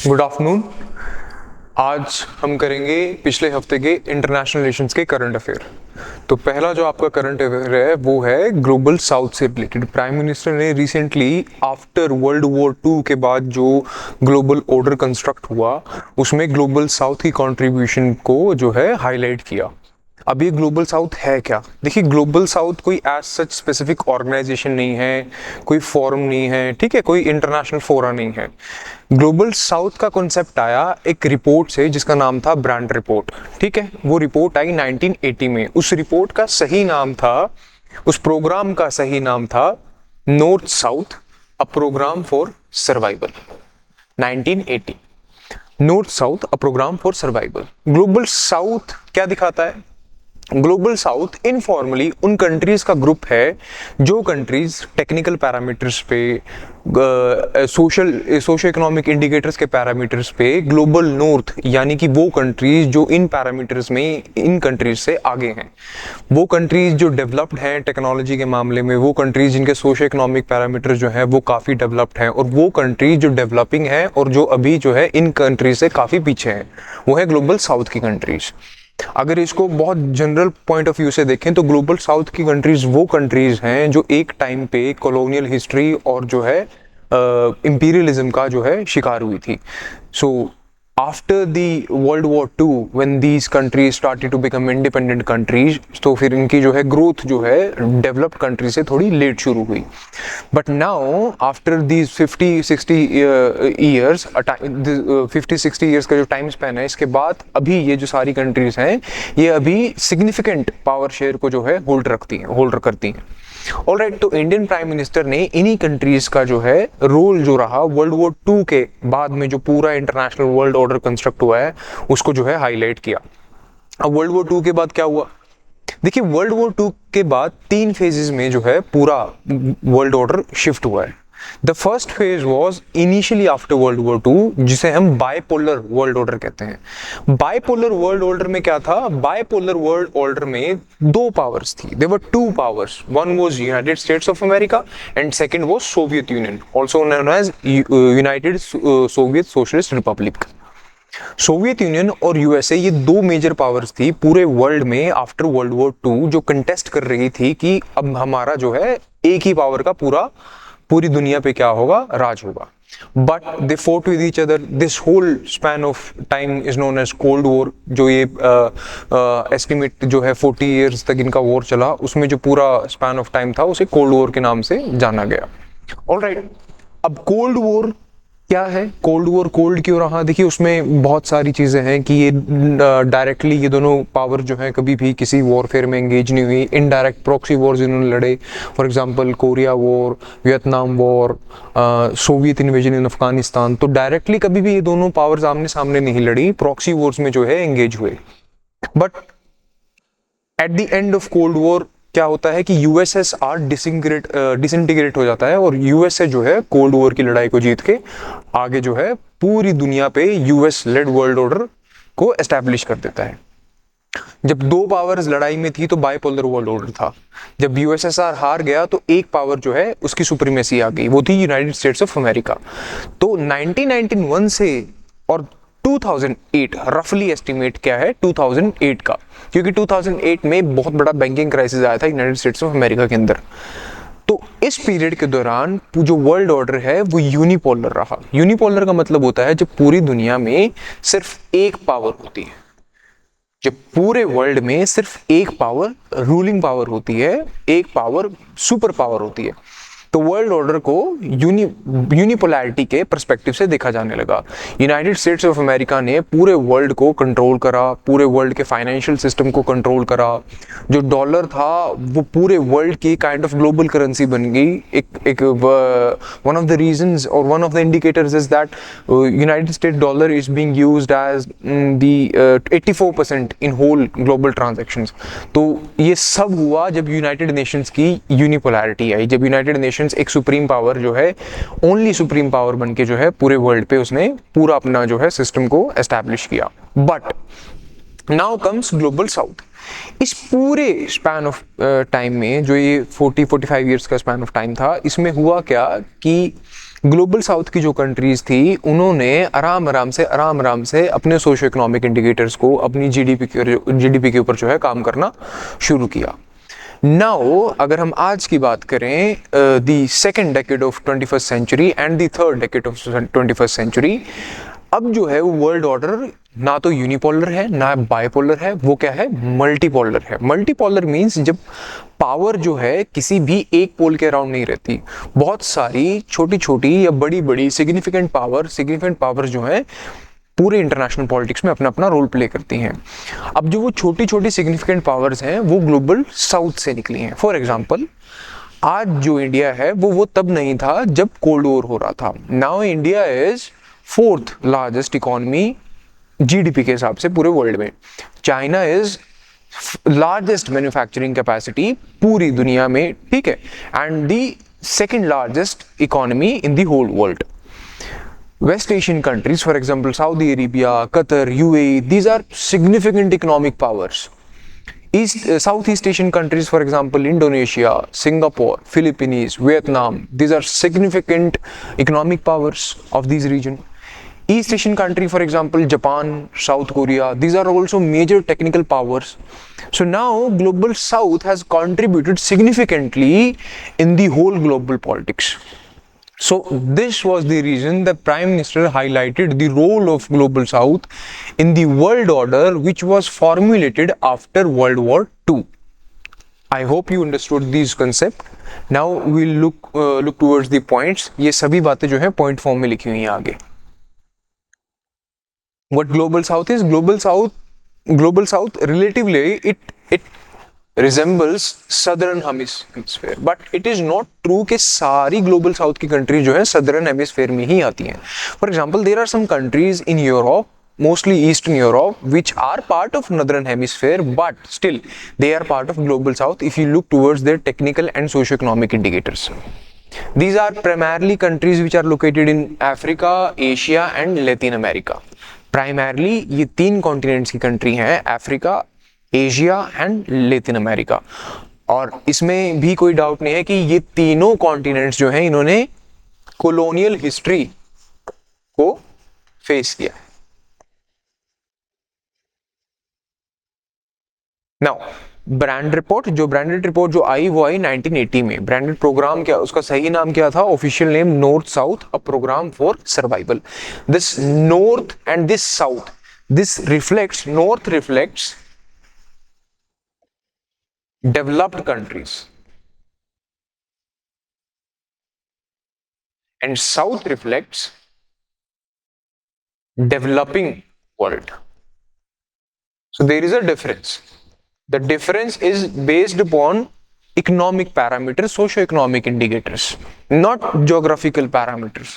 Good afternoon. आज हम करेंगे पिछले हफ्ते के इंटरनेशनल रिलेशंस के करंट अफेयर। तो पहला जो आपका करंट अफेयर है वो है ग्लोबल साउथ से रिलेटेड। प्राइम मिनिस्टर ने recently after world war two के बाद जो ग्लोबल ऑर्डर कंस्ट्रक्ट हुआ उसमें ग्लोबल साउथ की कंट्रीब्यूशन को जो है हाईलाइट किया। अब ये ग्लोबल साउथ है क्या? देखिए, ग्लोबल साउथ कोई एज सच स्पेसिफिक ऑर्गेनाइजेशन नहीं है, कोई फोरम नहीं है, ठीक है, कोई इंटरनेशनल फोरम नहीं है। ग्लोबल साउथ का कॉन्सेप्ट आया एक रिपोर्ट से जिसका नाम था ब्रांड रिपोर्ट। ठीक है, वो रिपोर्ट आई 1980 में। उस रिपोर्ट का सही नाम था, उस प्रोग्राम का सही नाम था north south a programme for survival. 1980 north south a programme for survival. Global south क्या दिखाता है? ग्लोबल साउथ इनफॉर्मली उन कंट्रीज का ग्रुप है जो कंट्रीज टेक्निकल पैरामीटर्स पे, सोशो इकोनॉमिक इंडिकेटर्स के पैरामीटर्स पे ग्लोबल नॉर्थ यानी कि वो कंट्रीज जो इन पैरामीटर्स में इन कंट्रीज से आगे हैं, वो कंट्रीज जो डेवलप्ड हैं टेक्नोलॉजी के मामले में, वो कंट्रीज जिनके सोशो इकोनॉमिक पैरामीटर्स जो है वो काफ़ी डेवलप्ड हैं, और वो कंट्रीज जो डेवलपिंग हैं और जो अभी जो है इन कंट्रीज से काफ़ी पीछे हैं, वो है ग्लोबल साउथ की कंट्रीज। अगर इसको बहुत जनरल पॉइंट ऑफ व्यू से देखें तो ग्लोबल साउथ की कंट्रीज वो कंट्रीज हैं जो एक टाइम पे कॉलोनियल हिस्ट्री और जो है इंपीरियलिज्म का जो है शिकार हुई थी। So after the world war two when these countries started to become independent countries, तो फिर इनकी जो है ग्रोथ जो है डेवलप्ड कंट्री से थोड़ी लेट शुरू हुई। But now after these 50-60 years, 50-60 years का जो टाइम स्पैन है, इसके बाद अभी ये जो सारी कंट्रीज हैं ये अभी सिग्निफिकेंट पावर शेयर को जो है होल्ड करती हैं। ऑलराइट, तो इंडियन प्राइम मिनिस्टर ने इन्हीं कंट्रीज का जो है रोल जो रहा वर्ल्ड वॉर टू के बाद में जो पूरा इंटरनेशनल वर्ल्ड ऑर्डर कंस्ट्रक्ट हुआ है उसको जो है हाईलाइट किया। अब वर्ल्ड वॉर टू के बाद क्या हुआ? देखिए, वर्ल्ड वॉर टू के बाद 3 फेजेस में जो है पूरा वर्ल्ड ऑर्डर शिफ्ट हुआ है। The first phase was initially after world war two, जिसे हम बायपोलर वर्ल्ड ऑर्डर कहते हैं। बायपोलर वर्ल्ड ऑर्डर में क्या था? बायपोलर वर्ल्ड ऑर्डर में 2 पावर्स थी। There were 2 powers, one was United States of America and second was Soviet Union, also known as United Soviet Socialist Republic. Soviet Union और USA, ये 2 major powers थी पूरे world में after world war two, जो contest कर रही थी कि अब हमारा जो है एक ही पावर का पूरी दुनिया पे क्या होगा? राज होगा। But they fought with each other. This whole span of time is known as cold war. जो ये एस्टिमेट जो है 40 ईयर्स तक इनका वॉर चला, उसमें जो पूरा स्पैन ऑफ टाइम था उसे कोल्ड वॉर के नाम से जाना गया। ऑलराइट, अब कोल्ड वॉर क्या है? कोल्ड वॉर कोल्ड क्यों रहा? देखिए, उसमें बहुत सारी चीज़ें हैं कि ये डायरेक्टली ये दोनों पावर जो है कभी भी किसी वॉरफेयर में एंगेज नहीं हुई। इनडायरेक्ट प्रॉक्सी वॉर्स इन्होंने लड़े, for example Korea war, Vietnam war, Soviet invasion इन अफगानिस्तान। तो डायरेक्टली कभी भी ये दोनों पावर्स आमने सामने नहीं लड़ी, प्रॉक्सी वॉर्स में जो है एंगेज हुए। But at the end of cold war क्या होता है कि यूएसएसआर डिसइंटीग्रेट हो जाता है, और यूएसए जो है कोल्ड वॉर की लड़ाई को जीत के आगे जो है पूरी दुनिया पे यूएस लेड वर्ल्ड ऑर्डर को एस्टैब्लिश कर देता है। जब 2 पावर्स लड़ाई में थी तो बाइपोलर वर्ल्ड ऑर्डर था। जब यूएसएसआर हार गया तो एक पावर जो है उसकी सुप्रीमेसी आ गई, वो थी यूनाइटेड स्टेट्स ऑफ अमेरिका। तो 1991 से और 2008 रफली एस्टिमेट क्या है 2008 का, क्योंकि 2008 में बहुत बड़ा बैंकिंग क्राइसिस आया था यूनाइटेड स्टेट्स ऑफ अमेरिका के अंदर। तो इस पीरियड के दौरान जो वर्ल्ड ऑर्डर है वो यूनिपोलर रहा। यूनिपोलर का मतलब होता है जब पूरी दुनिया में सिर्फ एक पावर होती है, जब पूरे वर्ल्ड में सिर्फ एक पावर रूलिंग पावर होती है, एक पावर सुपर पावर होती है। तो वर्ल्ड ऑर्डर को यूनिपोलैरिटी के पर्सपेक्टिव से देखा जाने लगा। यूनाइटेड स्टेट्स ऑफ अमेरिका ने पूरे वर्ल्ड को कंट्रोल करा, पूरे वर्ल्ड के फाइनेंशियल सिस्टम को कंट्रोल करा। जो डॉलर था वो पूरे वर्ल्ड की काइंड ऑफ ग्लोबल करेंसी बन गई। एक वन ऑफ द रीजंस और one of the indicators is that United State dollar is being used as the 84% in whole global transactions. तो ये सब हुआ जब यूनाइटेड नेशंस की यूनिपोलैरिटी आई, जब यूनाइटेड नेशंस एक सुप्रीम पावर जो है, ओनली सुप्रीम पावर बन के जो है पूरे वर्ल्ड पे उसने पूरा अपना जो है सिस्टम को एस्टैब्लिश किया। But now comes global south. इस पूरे स्पैन ऑफ टाइम में, जो ये 40-45 ईयर्स का स्पैन ऑफ टाइम था, इसमें हुआ क्या कि ग्लोबल साउथ की जो कंट्रीज थी उन्होंने आराम आराम से अपने सोशो इकोनॉमिक इंडिकेटर्स को अपनी जीडीपी के ऊपर जो है काम करना शुरू किया। नाउ अगर हम आज की बात करें the second decade of 21st century and the third decade of 21st century, अब जो है वो वर्ल्ड ऑर्डर ना तो यूनिपोलर है ना बाइपोलर है, वो क्या है, मल्टीपोलर है। मल्टीपोलर मींस जब पावर जो है किसी भी एक पोल के अराउंड नहीं रहती, बहुत सारी छोटी छोटी या बड़ी बड़ी सिग्निफिकेंट पावर जो है पूरे इंटरनेशनल पॉलिटिक्स में अपना अपना रोल प्ले करती हैं। अब जो वो छोटी छोटी सिग्निफिकेंट पावर्स हैं वो ग्लोबल साउथ से निकली हैं। फॉर एग्जांपल आज जो इंडिया है वो तब नहीं था जब कोल्ड वॉर हो रहा था। Now India is fourth largest economy GDP के हिसाब से पूरे वर्ल्ड में। China is largest manufacturing capacity पूरी दुनिया में, ठीक है, and the second largest economy in the whole world. West Asian countries, for example, Saudi Arabia, Qatar, UAE, these are significant economic powers. Southeast Asian countries, for example, Indonesia, Singapore, Philippines, Vietnam, these are significant economic powers of these region. East Asian country, for example, Japan, South Korea, these are also major technical powers. So now Global South has contributed significantly in the whole global politics. So this was the reason the Prime Minister highlighted the role of Global South in the world order which was formulated after World War II. I hope you understood these concepts. Now we'll look towards the points. ये सभी बातें जो है point form में लिखी हुई हैं आगे. What Global South is? Global South relatively it resembles southern hemisphere, but it is not true कि सारी global south की countries जो है southern hemisphere में ही आती हैं. For example, there are some countries in Europe, mostly Eastern Europe, which are part of northern hemisphere, but still they are part of global south if you look towards their technical and socio-economic indicators. These are primarily countries which are located in Africa, Asia and Latin America. Primarily ये तीन continents की country हैं, Africa, Asia and Latin America. और इसमें भी कोई doubt नहीं है कि ये तीनों कॉन्टिनेंट्स जो हैं इन्होंने कॉलोनियल हिस्ट्री को फेस किया। नाउ ब्रांड रिपोर्ट जो आई वो आई 1980 में। ब्रांडेड प्रोग्राम क्या, उसका सही नाम क्या था, official name north south, a programme for survival. This north and this south, this reflects, north reflects developed countries and south reflects developing world. So there is a difference. The difference is based upon economic parameters, socio-economic indicators, not geographical parameters.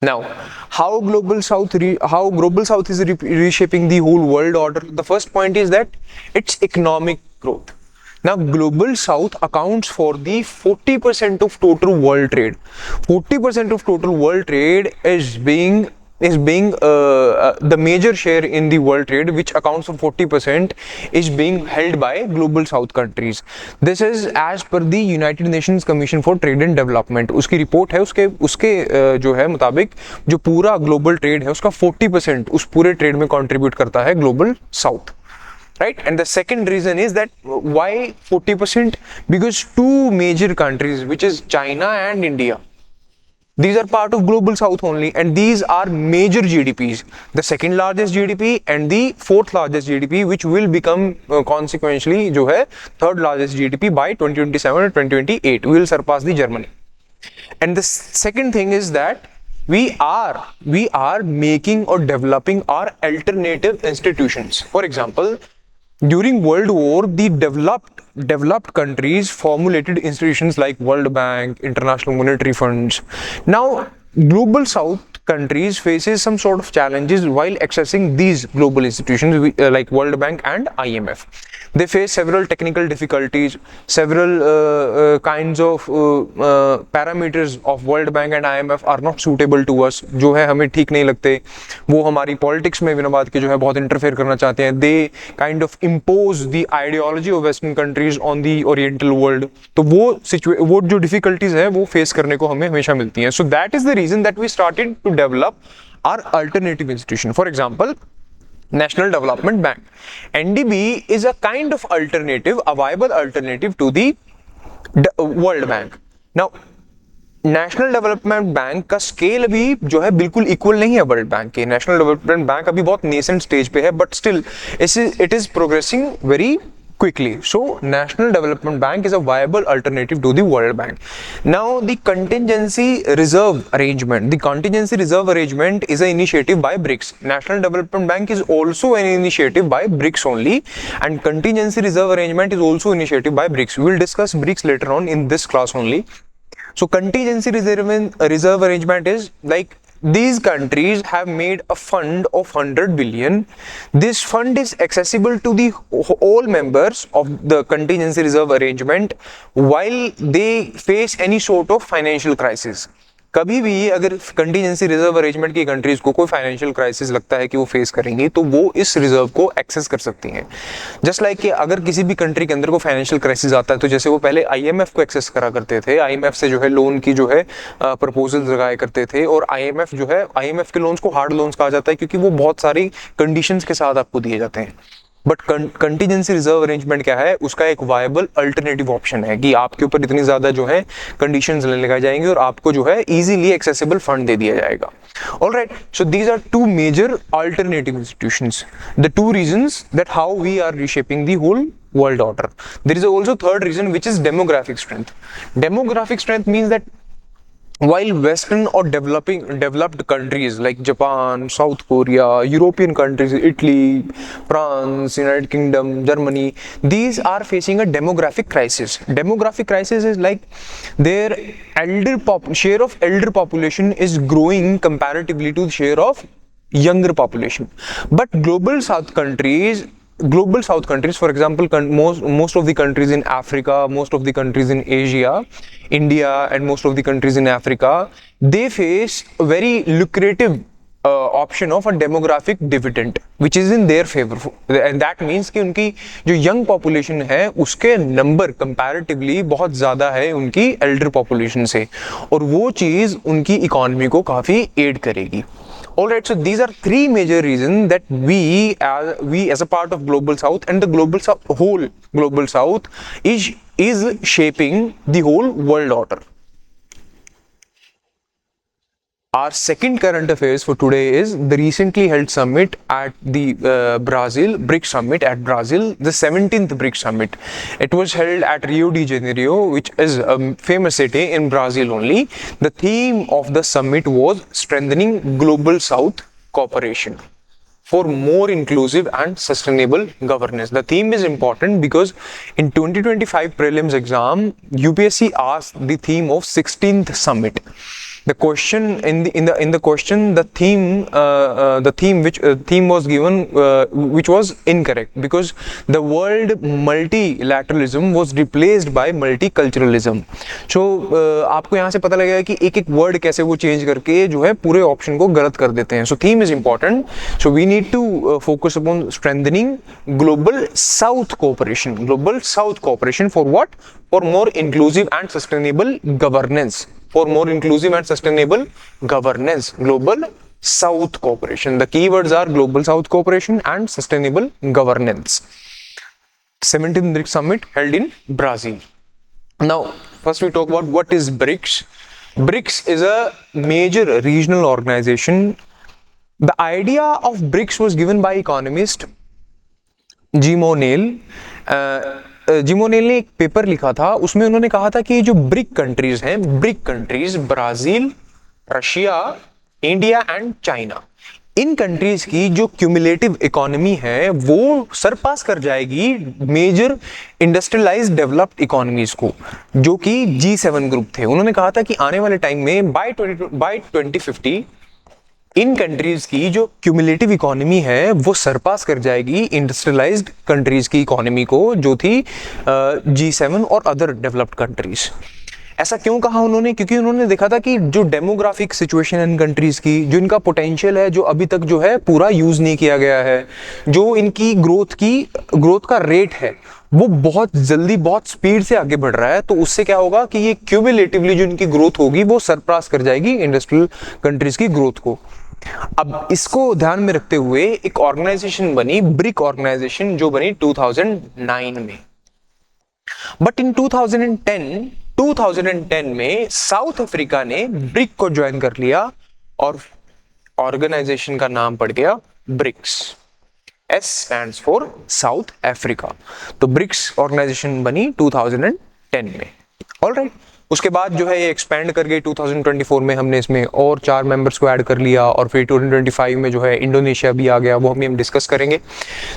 Now, how global south is reshaping the whole world order? The first point is that it's economic growth. Now, global south accounts for the 40% of total world trade. 40% of total world trade is being the major share in the world trade, which accounts for 40%, is being held by global south countries. This is as per the United Nations Commission for Trade and Development. उसकी report है, उसके जो है मुताबिक जो पूरा global trade है उसका 40% उस पूरे ट्रेड में कंट्रीब्यूट करता है global south, right? And the second reason is that why 40%? Because two major countries, which is China and India, these are part of global south only, and these are major GDPs, the second largest GDP and the fourth largest GDP, which will become consequentially जो है third largest GDP by 2027 or 2028. We will surpass the Germany. And the second thing is that we are making or developing our alternative institutions. For example, during World War, the developed countries formulated institutions like World Bank, International Monetary Funds. Now, global South countries faces some sort of challenges while accessing these global institutions like World Bank and IMF. They face several technical difficulties, several kinds of parameters of World Bank and IMF are not suitable to us, जो है हमें ठीक नहीं लगते. वो हमारी politics में बिना बात के जो है बहुत इंटरफेयर करना चाहते हैं. They kind of impose the ideology of Western countries on the Oriental world. तो वो जो difficulties है वो face करने को हमें हमेशा मिलती हैं. So that is the reason that we started to develop our alternative institution. For example, National Development Bank. NDB is a kind of alternative, a viable alternative to the World Bank. Now, national development bank का scale अभी जो है बिल्कुल equal नहीं है world bank के. National development bank अभी बहुत नेसेंट स्टेज पे है, but still it is progressing very quickly. So National Development Bank is a viable alternative to the World Bank. Now the contingency reserve arrangement. The contingency reserve arrangement is an initiative by BRICS. National Development Bank is also an initiative by BRICS only, and contingency reserve arrangement is also initiative by BRICS. We will discuss BRICS later on in this class only. So contingency reserve arrangement is like these countries have made a fund of 100 billion. This fund is accessible to the all members of the contingency reserve arrangement while they face any sort of financial crisis. कभी भी अगर contingency reserve arrangement की countries को कोई financial crisis लगता है कि वो फेस करेंगी, तो वो इस रिजर्व को एक्सेस कर सकती हैं. जस्ट लाइक कि अगर किसी भी कंट्री के अंदर को फाइनेंशियल क्राइसिस आता है, तो जैसे वो पहले आईएमएफ को एक्सेस करा करते थे, आईएमएफ से जो है लोन की जो है प्रपोजल्स लगाया करते थे, और आईएमएफ जो है आईएमएफ के लोन्स को हार्ड लोन्स कहा जाता है क्योंकि वो बहुत सारी कंडीशंस के साथ आपको दिए जाते हैं. बट कंटीजेंसी रिजर्व अरेंजमेंट क्या है, उसका एक वायबल अल्टरनेटिव ऑप्शन है कि आपके ऊपर इतनी ज्यादा जो है कंडीशंस लगाई जाएंगी और आपको जो है इजीली एक्सेसिबल फंड दे दिया जाएगा. Alright, so these are two major alternative institutions, the two reasons that how we are reshaping the whole world order. There is also third reason, which is demographic strength. Demographic strength means that while Western or developed countries like Japan, South Korea, European countries, Italy, France, United Kingdom, Germany, these are facing a demographic crisis. Demographic crisis is like their share of elder population is growing comparatively to the share of younger population. But global South countries, for example, most of the countries in Africa, most of the countries in Asia, India, and most of the countries in Africa, they face a very lucrative option of a demographic dividend, which is in their favor, and that means कि उनकी जो young population है उसके number comparatively बहुत ज़्यादा है उनकी elder population से, और वो चीज़ उनकी economy को काफ़ी aid करेगी. Alright, so these are three major reasons that we as a part of Global South and the whole Global South is shaping the whole world order. Our second current affairs for today is the recently held summit at the BRICS summit at Brazil, the 17th BRICS summit. It was held at Rio de Janeiro, which is a famous city in Brazil only. The theme of the summit was strengthening Global South cooperation for more inclusive and sustainable governance. The theme is important because in 2025 prelims exam, UPSC asked the theme of 16th summit. The question in the question, the theme was given which was incorrect because the word multilateralism was replaced by multiculturalism. So आपको यहाँ से पता लगेगा कि एक एक word कैसे वो चेंज करके जो है पूरे ऑप्शन को गलत कर देते हैं. So theme is important. So we need to focus upon strengthening global South cooperation. Global South cooperation for what? For more inclusive and sustainable governance. For more inclusive and sustainable governance, Global South cooperation. The keywords are Global South cooperation and sustainable governance. 17th BRICS summit held in Brazil. Now, first we talk about what is BRICS. BRICS is a major regional organization. The idea of BRICS was given by economist Jim O'Neill. Gym O'Neill ने एक paper लिखा था, उसमें उन्होंने कहा था कि जो ब्रिक कंट्रीज हैं, brick countries Brazil, Russia, India and China, in countries की जो क्यूमुलेटिव इकोनॉमी है वो सरपास कर जाएगी मेजर इंडस्ट्रियलाइज्ड डेवलप्ड इकोनॉमीज को, जो कि G7 ग्रुप थे. उन्होंने कहा था कि आने वाले टाइम में बाय 2050 इन कंट्रीज की जो क्यूमुलेटिव इकोनॉमी है वो सरपास कर जाएगी इंडस्ट्रियलाइज्ड कंट्रीज की इकोनॉमी को, जो थी G7 और अदर डेवलप्ड कंट्रीज। ऐसा क्यों कहा उन्होंने? क्योंकि उन्होंने देखा था कि जो डेमोग्राफिक सिचुएशन इन कंट्रीज की, जो इनका पोटेंशियल है, जो अभी तक जो है पूरा यूज नहीं किया गया है, जो इनकी ग्रोथ का रेट है वो बहुत जल्दी बहुत स्पीड से आगे बढ़ रहा है, तो उससे क्या होगा कि ये क्यूमुलेटिवली जो इनकी ग्रोथ होगी वो सरपास कर जाएगी इंडस्ट्रियल कंट्रीज की ग्रोथ को। अब इसको ध्यान में रखते हुए एक ऑर्गेनाइजेशन बनी, ब्रिक ऑर्गेनाइजेशन, जो बनी 2009 में। बट इन 2010 में साउथ अफ्रीका ने ब्रिक को ज्वाइन कर लिया और ऑर्गेनाइजेशन का नाम पड़ गया BRICS. S stands for South Africa. तो ब्रिक्स ऑर्गेनाइजेशन बनी 2010 में। ऑलराइट, उसके बाद जो है ये एक्सपैंड कर गई 2024 में, हमने इसमें और 4 मेंबर्स को ऐड कर लिया, और फिर 2025 में जो है इंडोनेशिया भी आ गया, वो हम डिस्कस करेंगे।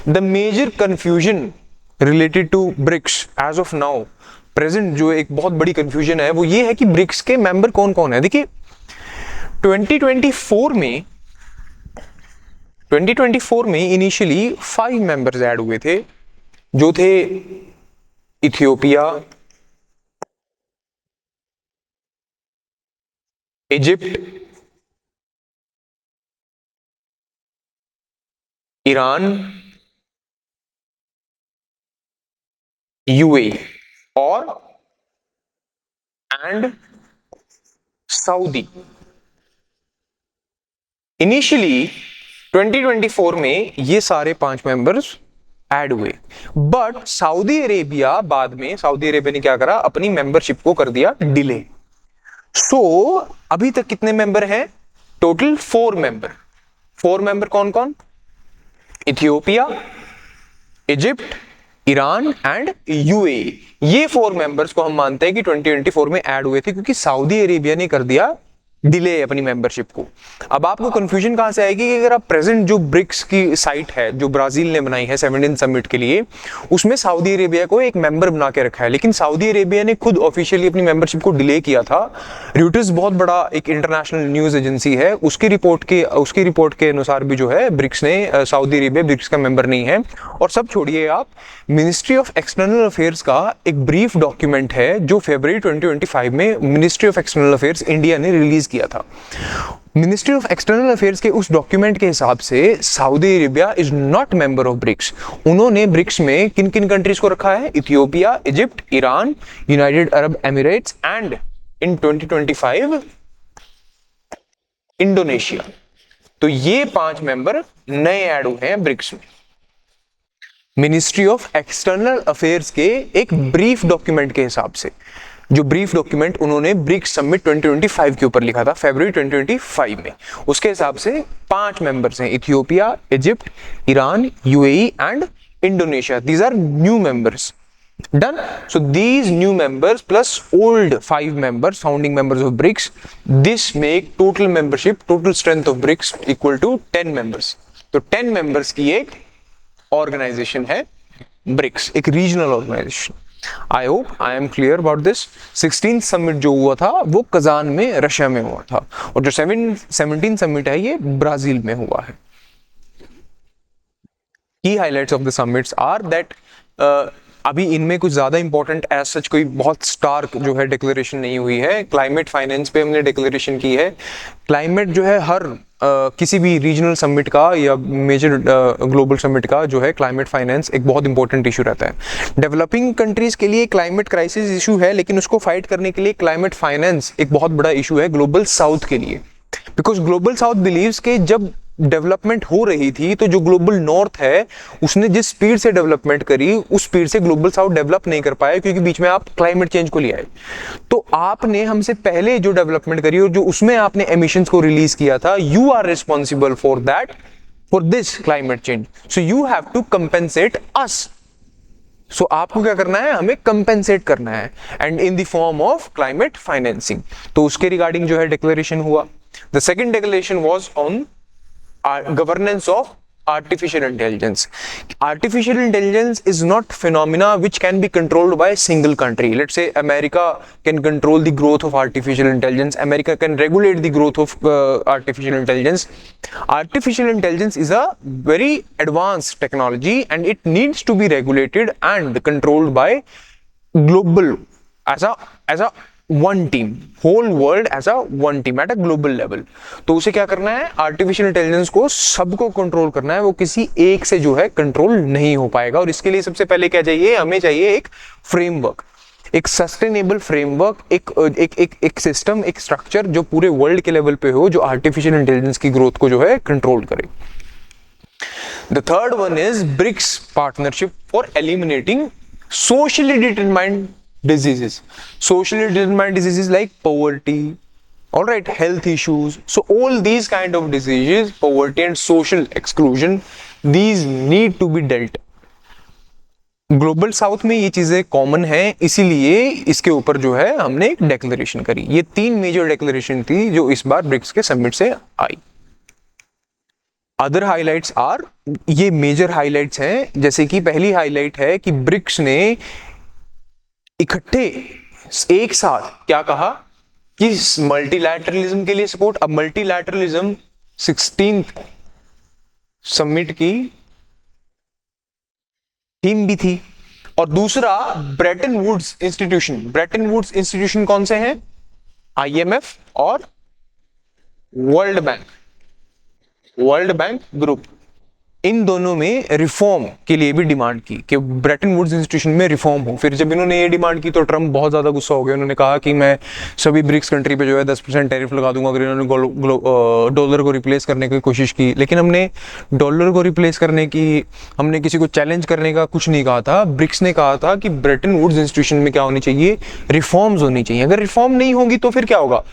The major confusion related to BRICS as of now present, जो एक बहुत बड़ी कंफ्यूजन है वो ये है कि ब्रिक्स के मेंबर कौन कौन है। देखिए 2024 में इनिशियली 5 मेंबर्स ऐड हुए थे, जो थे इथियोपिया, इजिप्ट, ईरान, यूएई और एंड सऊदी। इनिशियली 2024 में ये सारे 5 मेंबर्स ऐड हुए, बट सऊदी अरेबिया बाद में, सऊदी अरेबिया ने क्या करा, अपनी मेंबरशिप को कर दिया डिले। सो अभी तक कितने मेंबर हैं? Total 4 member. 4 मेंबर कौन कौन? Ethiopia, Egypt, Iran and UAE. ये 4 मेंबर्स को हम मानते हैं कि 2024 में ऐड हुए थे, क्योंकि सऊदी अरेबिया ने कर दिया डिले अपनी मेंबरशिप को। अब आपको कंफ्यूजन कहां से आएगी कि अगर आप प्रेजेंट जो ब्रिक्स की साइट है जो ब्राजील ने बनाई है 17 समिट के लिए, उसमें सऊदी अरेबिया को एक मेंबर बना के रखा है, लेकिन सऊदी अरेबिया ने खुद ऑफिशियली अपनी मेंबरशिप को डिले किया था। रॉयटर्स बहुत बड़ा एक इंटरनेशनल न्यूज एजेंसी है, उसकी रिपोर्ट के अनुसार भी जो है ब्रिक्स ने, सऊदी अरेबिया ब्रिक्स का मेंबर नहीं है। और सब छोड़िए आप, मिनिस्ट्री ऑफ एक्सटर्नल अफेयर्स का एक ब्रीफ डॉक्यूमेंट है जो फरवरी 2025 में ministry of external affairs India ने रिलीज किया था। मिनिस्ट्री ऑफ एक्सटर्नल अफेयर्स के उस डॉक्यूमेंट के हिसाब से Saudi Arabia is not member of BRICS. उन्होंने ब्रिक्स में किन किन कंट्रीज को रखा है? Ethiopia, Egypt, Iran, United Arab Emirates and in 2025 Indonesia. तो ये 5 मेंबर नए ऐड हुए हैं ब्रिक्स में। मिनिस्ट्री ऑफ एक्सटर्नल अफेयर्स के एक ब्रीफ डॉक्यूमेंट के हिसाब से, जो ब्रीफ डॉक्यूमेंट उन्होंने ब्रिक्स समिट 2025 के ऊपर लिखा था फरवरी 2025 में, उसके हिसाब से 5 मेंबर्स हैं, Ethiopia, Egypt, Iran, UAE and Indonesia. These are new members. Done. So these new members plus old 5 members, founding members of BRICS, this make total membership, total strength of BRICS equal to 10 members. तो 10 members की एक organisation है BRICS, एक regional organization. I hope I am clear about this. 16 summit जो हुआ था वो Kazan में रशिया में हुआ था, और जो 17 समिट है ये ब्राजील में हुआ है। Key highlights of the summits are that अभी इनमें कुछ ज्यादा इंपॉर्टेंट एज सच कोई बहुत स्टार्क जो है डिक्लेरेशन नहीं हुई है। क्लाइमेट फाइनेंस पे हमने डिक्लेरेशन की है। क्लाइमेट जो है हर किसी भी रीजनल समिट का या मेजर ग्लोबल समिट का जो है क्लाइमेट फाइनेंस एक बहुत इंपॉर्टेंट इशू रहता है। डेवलपिंग कंट्रीज के लिए क्लाइमेट क्राइसिस इशू है, लेकिन उसको फाइट करने के लिए क्लाइमेट फाइनेंस एक बहुत बड़ा इशू है ग्लोबल साउथ के लिए। बिकॉज ग्लोबल साउथ बिलीव्स के जब डेवलपमेंट हो रही थी तो जो ग्लोबल नॉर्थ है उसने जिस स्पीड से डेवलपमेंट करी उस स्पीड से ग्लोबल साउथ डेवलप नहीं कर पाया, क्योंकि बीच में आप क्लाइमेट चेंज को ले आए। तो आपने हमसे पहले जो डेवलपमेंट करी और जो उसमें आपने एमिशंस को रिलीज किया था, you are responsible for that, for this climate change, so you have to compensate us. So आपको क्या करना है? हमें कंपेंसेट करना है, and in the form of climate financing. तो उसके रिगार्डिंग जो है डिक्लेरेशन हुआ। The second declaration was on governance of artificial intelligence. Artificial intelligence is not phenomena which can be controlled by a single country. Let's say America can control the growth of artificial intelligence. America can regulate the growth of artificial intelligence. Artificial intelligence is a very advanced technology and it needs to be regulated and controlled by global as a one team, whole world as a one team at a global level. तो उसे क्या करना है, artificial intelligence को सबको control करना है, वो किसी एक से जो है कंट्रोल नहीं हो पाएगा। और इसके लिए सबसे पहले क्या चाहिए, हमें चाहिए एक फ्रेमवर्क, एक सस्टेनेबल फ्रेमवर्क, एक सिस्टम, एक स्ट्रक्चर जो पूरे वर्ल्ड के लेवल पे हो, जो आर्टिफिशियल इंटेलिजेंस की ग्रोथ को जो है कंट्रोल करे। The third one is BRICS partnership for eliminating socially determined diseases. Socially determined diseases like poverty, all right, health issues. So all these kind of diseases, poverty and social exclusion, these need to be dealt. Global south में ये चीजें common है, इसीलिए इसके ऊपर जो है हमने एक डेक्लेरेशन करी। ये 3 मेजर डेक्लेरेशन थी जो इस बार ब्रिक्स के समिट से आई। अदर हाइलाइट्स आर, ये मेजर हाइलाइट्स हैं, जैसे कि पहली हाइलाइट है कि ब्रिक्स ने इकट्ठे एक साथ क्या कहा कि मल्टीलैटरलिज्म के लिए सपोर्ट। अब मल्टीलैटरलिज्म 16th समिट की थीम भी थी। और दूसरा Bretton Woods institution. Bretton Woods institution कौन से हैं, IMF और वर्ल्ड बैंक ग्रुप, इन दोनों में रिफॉर्म के लिए भी डिमांड की कि ब्रेटन वुड्स इंस्टीट्यूशन में रिफॉर्म हो। फिर जब इन्होंने ये डिमांड की तो ट्रम्प बहुत ज्यादा गुस्सा हो गया। उन्होंने कहा कि मैं सभी ब्रिक्स कंट्री पे जो है 10% टैरिफ लगा दूंगा अगर इन्होंने डॉलर को रिप्लेस करने की कोशिश की। लेकिन हमने डॉलर को रिप्लेस करने की, हमने किसी को चैलेंज करने का कुछ नहीं कहा था। ब्रिक्स ने कहा था कि ब्रेटन वुड्स इंस्टीट्यूशन में क्या होनी चाहिए, रिफॉर्म्स होनी चाहिए। अगर रिफॉर्म नहीं होगी तो फिर क्या होगा,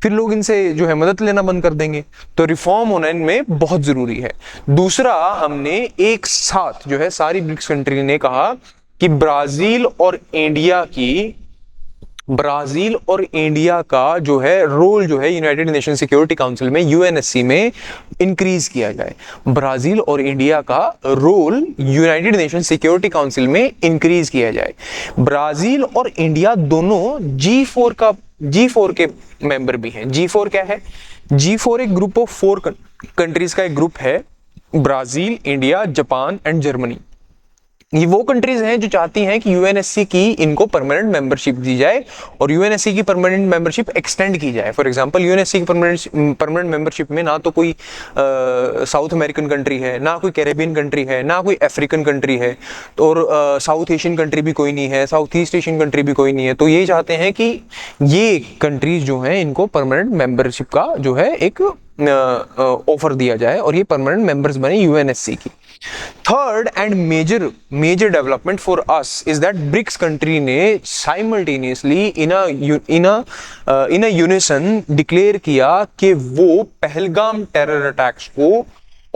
फिर लोग इनसे जो है मदद लेना बंद कर देंगे। तो रिफॉर्म होना इनमें बहुत जरूरी है। दूसरा, हमने एक साथ जो है सारी ब्रिक्स कंट्री ने कहा कि ब्राजील और इंडिया का जो है रोल जो है यूनाइटेड नेशन सिक्योरिटी काउंसिल में, UNSC में इंक्रीज किया जाए। ब्राजील और इंडिया का role United Nation Security Council में इंक्रीज किया जाए। ब्राजील और इंडिया दोनों G4 के मेंबर भी हैं। G4 क्या है, G4 एक ग्रुप ऑफ 4 कंट्रीज का एक ग्रुप है, Brazil, India, Japan and Germany. ये वो कंट्रीज हैं जो चाहती हैं कि UNSC की इनको परमानेंट मेंबरशिप दी जाए और UNSC की परमानेंट मेंबरशिप एक्सटेंड की जाए। फॉर एग्जांपल, UNSC की परमानेंट मेंबरशिप में ना तो कोई साउथ अमेरिकन कंट्री है, ना कोई कैरेबियन कंट्री है, ना कोई अफ्रीकन कंट्री है, और साउथ एशियन कंट्री भी कोई नहीं है, साउथ ईस्ट एशियन कंट्री भी कोई नहीं है। तो ये चाहते हैं कि ये कंट्रीज जो हैं इनको परमानेंट मेंबरशिप का जो है एक ऑफर दिया जाए और ये परमानेंट मेंबर्स बने UNSC की। Third and major development for us is that BRICS country ने simultaneously in a unison declare किया कि वो पहलगाम टेरर अटैक्स को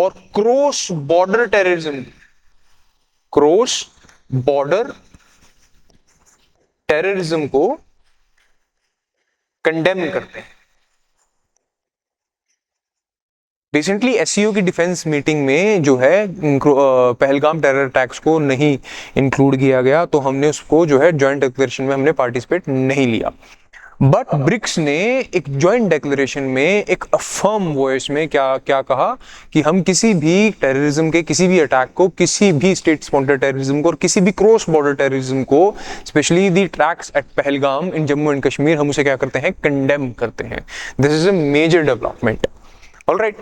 और क्रॉस बॉर्डर टेररिज्म को कंडेम करते हैं। रिसेंटली SCO की डिफेंस मीटिंग में जो है पहलगाम टेरर अटैक्स को नहीं इंक्लूड किया गया, तो हमने उसको जो है जॉइंट डिक्लेरेशन में हमने पार्टिसिपेट नहीं लिया। बट ब्रिक्स ने एक जॉइंट डिक्लेरेशन में एक फर्म वॉइस में क्या कहा कि हम किसी भी टेररिज्म के किसी भी अटैक को, किसी भी स्टेट स्पॉन्सर्ड टेररिज्म को और किसी भी क्रॉस बॉर्डर टेररिज्म को, specially the attacks at Pahalgam in Jammu and Kashmir, हम उसे क्या करते हैं, कंडेम करते हैं। This is a major development. Alright,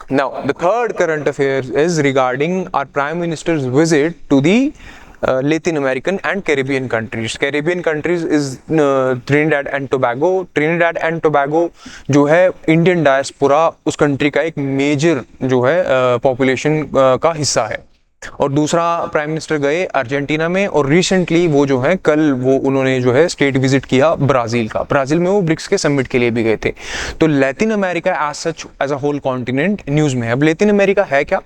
now the third current affairs is regarding our prime minister's visit to the Latin American and Caribbean countries. Caribbean countries is Trinidad and Tobago. Trinidad and Tobago जो है Indian diaspora उस country का एक major जो है population का हिस्सा है। और दूसरा, प्राइम मिनिस्टर गए अर्जेंटीना में और रिसेंटली वो जो है कल वो उन्होंने जो है स्टेट विजिट किया ब्राजील का। ब्राजील में वो ब्रिक्स के समिट के लिए भी गए थे। तो Latin America as such as a whole continent news में है। अब लैटिन अमेरिका है क्या,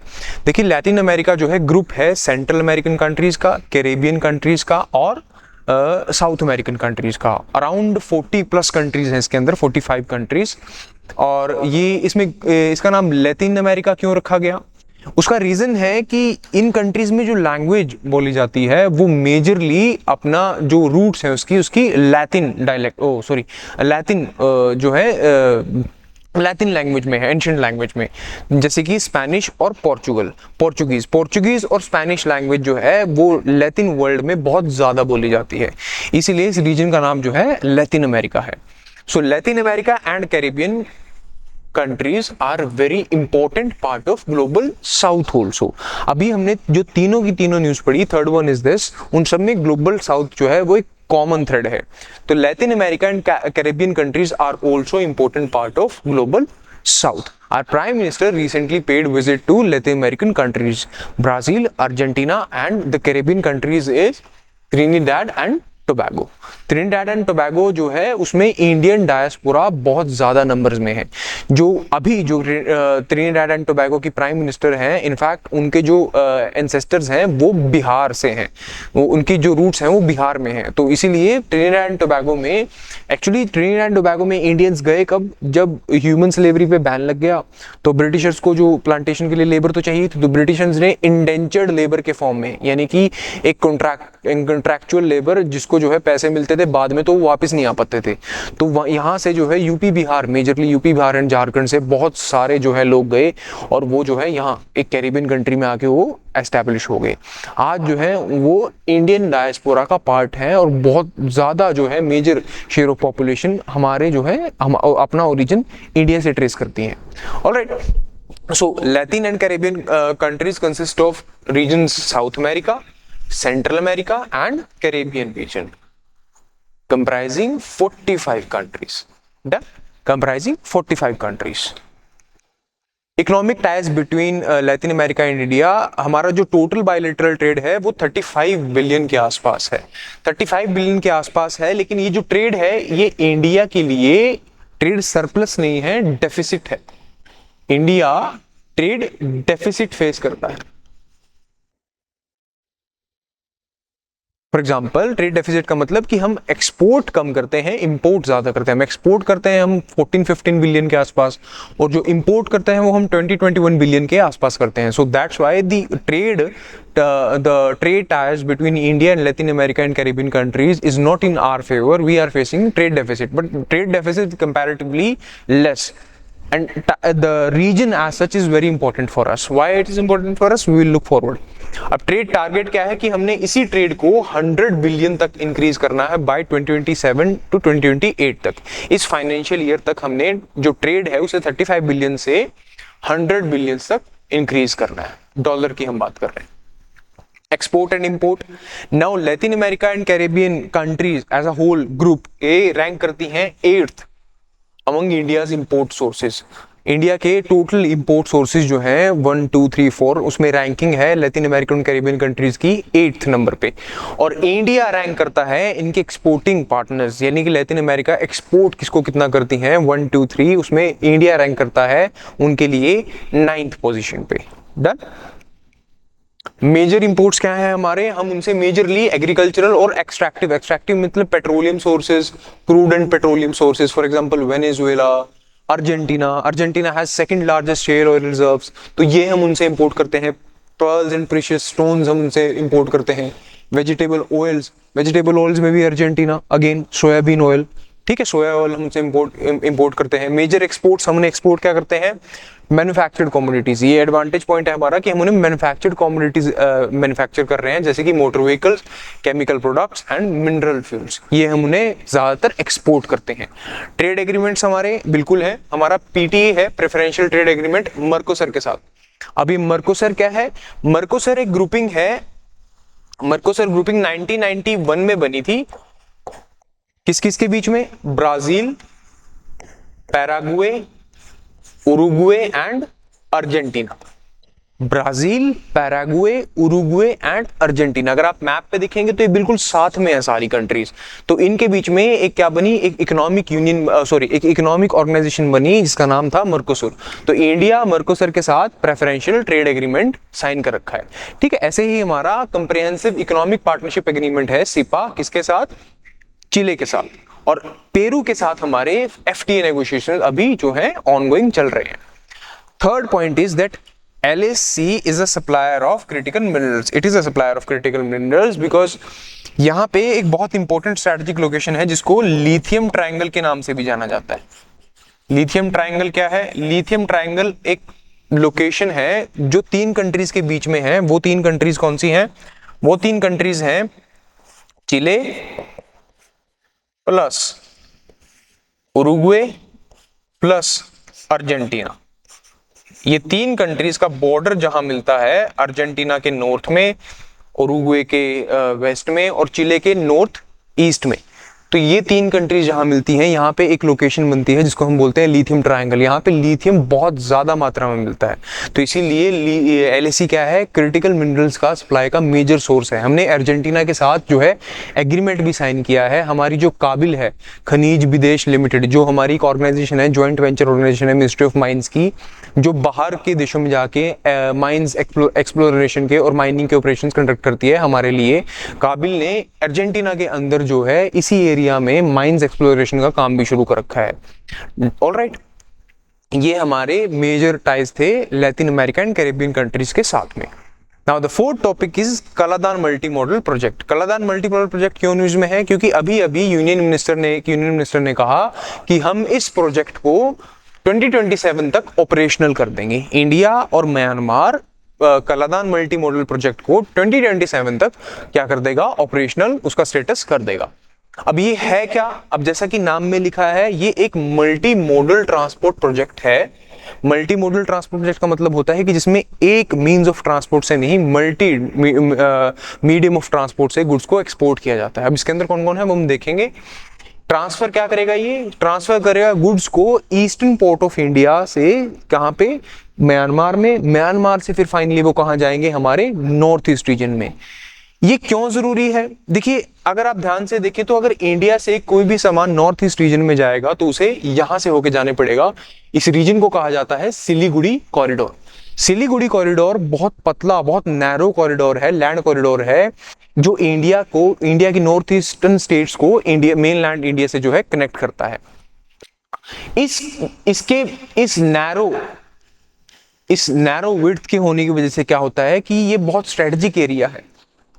देखिए लैटिन अमेरिका जो है ग्रुप है सेंट्रल अमेरिकन कंट्रीज का, कैरेबियन कंट्रीज का और साउथ अमेरिकन कंट्रीज का। अराउंड 40+ कंट्रीज हैं इसके अंदर, 45 कंट्रीज। और ये इसमें इसका नाम लैटिन अमेरिका क्यों रखा गया, उसका रीजन है कि इन कंट्रीज में जो लैंग्वेज बोली जाती है वो मेजरली अपना जो रूट्स है उसकी लैटिन डायलेक्ट लैटिन जो है लैटिन लैंग्वेज में है, एंशिएंट लैंग्वेज में, जैसे कि स्पेनिश और पोर्चुगीज और स्पेनिश लैंग्वेज जो है वो लैटिन वर्ल्ड में बहुत ज़्यादा बोली जाती है, इसीलिए इस रीजन का नाम जो है लैटिन अमेरिका है। So Latin America and Caribbean countries are very important part of global south also. अभी हमने जो तीनों की तीनों न्यूज पढ़ी, थर्ड वन इज दिस, उन सब में ग्लोबल साउथ जो है वो एक कॉमन थ्रेड है। तो Latin America and Caribbean countries are also important part of global south. Our Prime Minister recently paid visit to Latin American countries, Brazil, Argentina, and the Caribbean countries is Trinidad and Tobago. Trinidad and Tobago जो है उसमें Indian diaspora बहुत ज़्यादा numbers में है। जो अभी जो ट्रिनिडाड एंड टोबैगो की प्राइम मिनिस्टर हैं, इनफैक्ट उनके जो एंसेस्टर्स हैं वो बिहार से हैं, उनकी जो रूट्स हैं वो बिहार में हैं। तो इसीलिए ट्रिनिडाड एंड टोबैगो में एक्चुअली ट्रिनिडाड एंड टोबैगो में इंडियंस गए कब, जब ह्यूमन स्लेवरी पे बैन लग गया। तो ब्रिटिशर्स को जो प्लांटेशन के लिए लेबर तो चाहिए थी, तो ब्रिटिशर्स ने इंडेंचर्ड लेबर के फॉर्म में, यानी कि एक कॉन्ट्रैक्चुअल लेबर जिसको जो है पैसे मिलते थे बाद में तो वो वापस नहीं आ पाते थे, तो यहाँ से जो है UP Bihar, majorly UP Bihar and Jharkhand से बहुत सारे जो है लोग गए और वो जो है यहाँ एक कैरिबियन कंट्री में आके वो एस्टैब्लिश हो गए। आज जो है वो इंडियन डायस्पोरा का पार्ट है और बहुत ज़्यादा जो है मेजर शेयर ऑफ पॉपुलेशन हमारे जो है हम अपना ओरिजिन इंडिया से ट्रेस करती हैं। Alright, so Latin and Caribbean countries consist of regions South America, Central America and Caribbean region, comprising 45 countries. Done? Comprising 45 countries. Economic ties between Latin America and India, हमारा जो total bilateral trade है वो 35 billion के आसपास है, 35 billion के आसपास है। लेकिन ये जो ट्रेड है ये इंडिया के लिए ट्रेड सरप्लस नहीं है, डेफिसिट है। इंडिया ट्रेड डेफिसिट फेस करता है। फॉर एग्जाम्पल, ट्रेड डेफिसिट का मतलब कि हम एक्सपोर्ट कम करते हैं, इंपोर्ट ज्यादा करते हैं। हम एक्सपोर्ट करते हैं हम 14-15 बिलियन के आसपास, और जो इंपोर्ट करते हैं वो हम 20-21 बिलियन के आसपास करते हैं। So that's why the trade ties between India and Latin America and Caribbean countries is not in our favor. We are facing trade deficit, but trade deficit is comparatively less. And the region as such is very important for us. Why it is important for us? We will look forward. अब trade target क्या है कि हमने इसी trade को 100 billion तक increase करना है बाय 2027 टू 2028 तक। इस फाइनेंशियल ईयर तक हमने जो ट्रेड है उसे 35 बिलियन से 100 बिलियन तक इंक्रीज करना है। डॉलर की हम बात कर रहे हैं। Export and import, now Latin America and Caribbean countries as a whole group a rank करती हैं 8th among India's import sources. India के टोटल इंपोर्ट सोर्सेज जो हैं 1, 2, 3, 4, उसमें रैंकिंग है लैटिन अमेरिकन कैरिबियन कंट्रीज की 8th नंबर पे। और इंडिया रैंक करता है इनके एक्सपोर्टिंग पार्टनर्स, यानी कि लैटिन अमेरिका एक्सपोर्ट किसको कितना करती हैं 1, 2, 3, उसमें इंडिया रैंक करता है उनके लिए 9th पोजिशन पे। डन। मेजर इंपोर्ट्स क्या है हमारे, हम उनसे मेजरली एग्रीकल्चरल और एक्सट्रैक्टिव मतलब petroleum sources, crude and petroleum sources. For example Venezuela, Argentina has second largest share oil reserves, तो ये हम उनसे इंपोर्ट करते हैं। पर्ल्स एंड प्रीशियस स्टोन्स हम उनसे इंपोर्ट करते हैं। वेजिटेबल ऑयल्स में भी अर्जेंटीना, अगेन सोयाबीन ऑयल, ठीक है, सोया ऑयल हम उनसे इंपोर्ट करते हैं। मेजर एक्सपोर्ट्स हमने एक्सपोर्ट क्या करते हैं, मैन्युफैक्चर्ड कमोडिटीज। ये एडवांटेज पॉइंट है हमारा कि हम उन्हें मैन्युफैक्चर्ड कमोडिटीज मैन्युफैक्चर कर रहे हैं, जैसे कि motor vehicles, chemical products and mineral fuels, ये हम उन्हें ज्यादातर एक्सपोर्ट करते हैं। ट्रेड एग्रीमेंट्स हमारे बिल्कुल है, हमारा पीटीए है, प्रेफरेंशियल ट्रेड एग्रीमेंट मर्कोसर के साथ। अभी मर्कोसर क्या है, मर्कोसर एक ग्रुपिंग है, मर्कोसर ग्रुपिंग 1991 में बनी थी। किस किस के बीच में, Brazil, Paraguay, Uruguay and Argentina. Brazil, Paraguay, Uruguay and Argentina. अगर आप मैप पे देखेंगे तो ये बिल्कुल साथ में है सारी कंट्रीज। तो इनके बीच में एक क्या बनी, एक इकोनॉमिक यूनियन, एक इकोनॉमिक ऑर्गेनाइजेशन बनी जिसका नाम था मर्कोसुर। तो इंडिया मर्कोसर के साथ प्रेफरेंशियल ट्रेड एग्रीमेंट साइन कर रखा है, ठीक है। ऐसे ही हमारा कंप्रिहेंसिव इकोनॉमिक पार्टनरशिप एग्रीमेंट है सिपा, किसके साथ, चिले के साथ। और पेरू के साथ हमारे एफटीए नेगोशिएशन अभी जो है ऑनगोइंग चल रहे हैं। Third point is that LAC is a supplier of critical minerals. It is a supplier of critical minerals because यहाँ पे एक बहुत इंपॉर्टेंट स्ट्रेटेजिक लोकेशन है जिसको लिथियम ट्रायंगल के नाम से भी जाना जाता है। लिथियम ट्रायंगल क्या है? लिथियम ट्रायंगल एक लोकेशन है जो 3 कंट्रीज के बीच में है। वो 3 कंट्रीज कौन सी हैं? वो 3 कंट्रीज हैं चिले प्लस उरुग्वे प्लस अर्जेंटीना। ये 3 कंट्रीज का बॉर्डर जहां मिलता है, अर्जेंटीना के नॉर्थ में, उरुग्वे के वेस्ट में और चिले के नॉर्थ ईस्ट में। तो ये 3 कंट्रीज जहां मिलती हैं, यहाँ पे एक लोकेशन बनती है जिसको हम बोलते हैं लिथियम ट्रायंगल। यहाँ पे लिथियम बहुत ज्यादा मात्रा में मिलता है, तो इसीलिए LAC क्या है? क्रिटिकल मिनरल्स का सप्लाई का मेजर सोर्स है। हमने अर्जेंटीना के साथ जो है एग्रीमेंट भी साइन किया है। हमारी जो काबिल है खनिज विदेश लिमिटेड, जो हमारी एक ऑर्गेनाइजेशन है, ज्वाइंट वेंचर ऑर्गेनाइजेशन है मिनिस्ट्री ऑफ माइंस की, जो बाहर के देशों में जाके माइंस एक्सप्लोरेशन के और माइनिंग के ऑपरेशंस कंडक्ट करती है हमारे लिए। काबिल ने अर्जेंटीना के अंदर जो है इसी एरिया में माइंस एक्सप्लोरेशन का काम भी शुरू कर रखा है। ऑलराइट, ये हमारे मेजर टाइज थे Latin America and Caribbean countries के साथ में। Now the fourth topic is Kaladan multi modal project. Kaladan multi modal project क्यों न्यूज में है? क्योंकि अभी अभी यूनियन मिनिस्टर ने कहा कि हम इस प्रोजेक्ट को 2027 तक ऑपरेशनल कर देंगे। इंडिया और Myanmar Kaladan multi modal project को 2027 तक क्या कर देगा? ऑपरेशनल, उसका स्टेटस कर देगा। अब ये है क्या? अब जैसा कि नाम में लिखा है, ये एक मल्टी मॉडल ट्रांसपोर्ट प्रोजेक्ट है। मल्टी मॉडल ट्रांसपोर्ट प्रोजेक्ट का मतलब होता है कि जिसमें एक मींस ऑफ ट्रांसपोर्ट से नहीं, मल्टी मीडियम ऑफ ट्रांसपोर्ट से गुड्स को एक्सपोर्ट किया जाता है। अब इसके अंदर कौन कौन है वो हम देखेंगे। ट्रांसफर क्या करेगा? ये ट्रांसफर करेगा गुड्स को ईस्टर्न पोर्ट ऑफ इंडिया से कहां पे? म्यांमार में। म्यांमार से फिर फाइनली वो कहां जाएंगे? हमारे नॉर्थ ईस्ट रीजन में। ये क्यों जरूरी है? देखिए, अगर आप ध्यान से देखें तो अगर इंडिया से कोई भी सामान नॉर्थ ईस्ट रीजन में जाएगा तो उसे यहां से होके जाने पड़ेगा। इस रीजन को कहा जाता है सिलीगुड़ी कॉरिडोर। सिलीगुड़ी कॉरिडोर बहुत पतला, बहुत नैरो कॉरिडोर है, लैंड कॉरिडोर है, जो इंडिया की नॉर्थ ईस्टर्न स्टेट्स को मेनलैंड इंडिया से जो है कनेक्ट करता है। इस नैरो विड्थ के होने की वजह से क्या होता है कि ये बहुत स्ट्रेटेजिक एरिया है।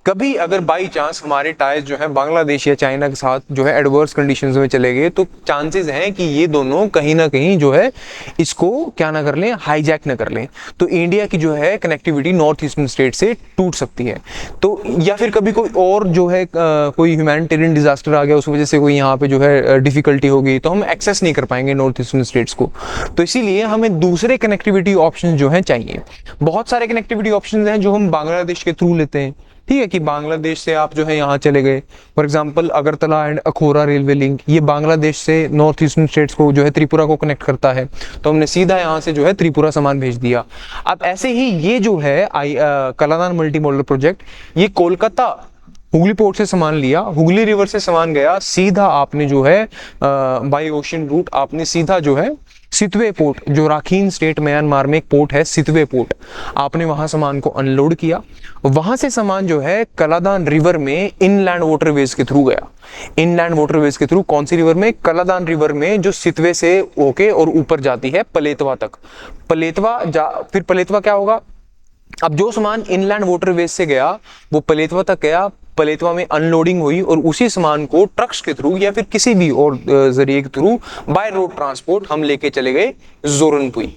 कभी अगर बाई चांस हमारे टाइज जो है बांग्लादेश या चाइना के साथ जो है एडवर्स कंडीशंस में चले गए, तो चांसेस हैं कि ये दोनों कहीं ना कहीं जो है इसको क्या ना कर लें, हाईजैक ना कर लें। तो इंडिया की जो है कनेक्टिविटी नॉर्थ ईस्टर्न स्टेट से टूट सकती है। तो या फिर कभी कोई और जो है कोई ह्यूमैनिटेरियन डिजास्टर आ गया, उस वजह से कोई यहाँ पे जो है डिफिकल्टी होगी, तो हम एक्सेस नहीं कर पाएंगे नॉर्थ ईस्टर्न स्टेट्स को। तो इसीलिए हमें दूसरे कनेक्टिविटी ऑप्शन जो है चाहिए। बहुत सारे कनेक्टिविटी ऑप्शन हैं जो हम बांग्लादेश के थ्रू लेते हैं। ठीक है कि बांग्लादेश से आप जो है यहाँ चले गए, for example Agartala and Akhaura railway link, ये बांग्लादेश से नॉर्थ ईस्टर्न स्टेट्स को जो है त्रिपुरा को कनेक्ट करता है, तो हमने सीधा यहाँ से जो है त्रिपुरा सामान भेज दिया। अब ऐसे ही ये जो है कलादान मल्टी मॉडल प्रोजेक्ट, ये कोलकाता हुगली पोर्ट से सामान लिया, हुगली रिवर से सामान गया, सीधा आपने जो है बाय ओशन रूट आपने सीधा जो है सितवे पोर्ट, जो राखीन स्टेट म्यांमार में एक पोर्ट है सितवे पोर्ट, आपने वहां सामान को अनलोड किया। वहां से सामान जो है कलादान रिवर में इनलैंड वाटरवेज के थ्रू गया। इनलैंड वाटरवेज के थ्रू कौन सी रिवर में? कलादान रिवर में, जो सितवे से होके और ऊपर जाती है पलेतवा तक। फिर पलेतवा क्या होगा? अब जो सामान इनलैंड वाटरवेज से गया वो पलेतवा तक गया, पलेतवा में अनलोडिंग हुई और उसी सामान को ट्रक्स के थ्रू या फिर किसी भी और जरिए के थ्रू बाय रोड ट्रांसपोर्ट हम लेके चले गए जोरनपुई।